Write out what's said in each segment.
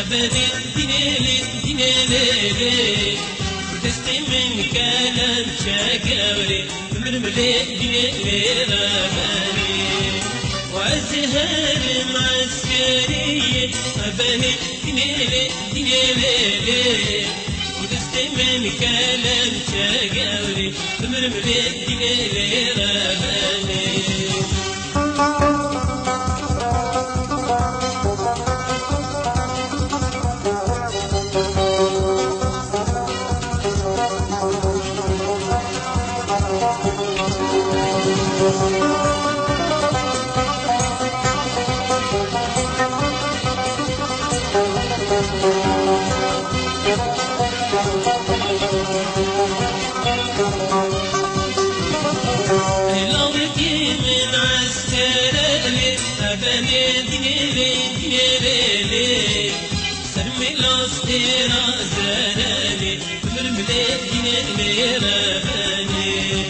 أبدي ديني تستي من كلام شاكوري مرملي ديني رباني وأزهر معسكري أبدي ديني وتستي من كلام شاكوري مرملي ديني رباني من عسكري أبني ديني سرمي لاصدينا زراني مرملي ديني رباني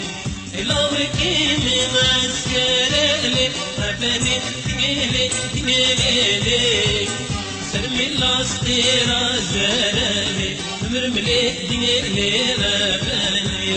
لوكي من عسكري أبني ديني سرمي لاصدينا زراني مرملي ديني رباني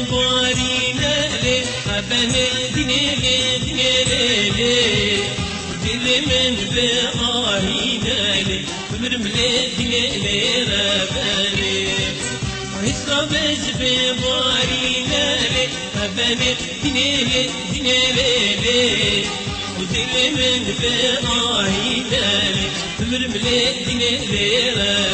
بوارينا لي أبني ديني دل من بآهينا لي مرملي ديني رباني ويصابج بوارينا لي أبني ديني ودل من بآهينا لي مرملي ديني رباني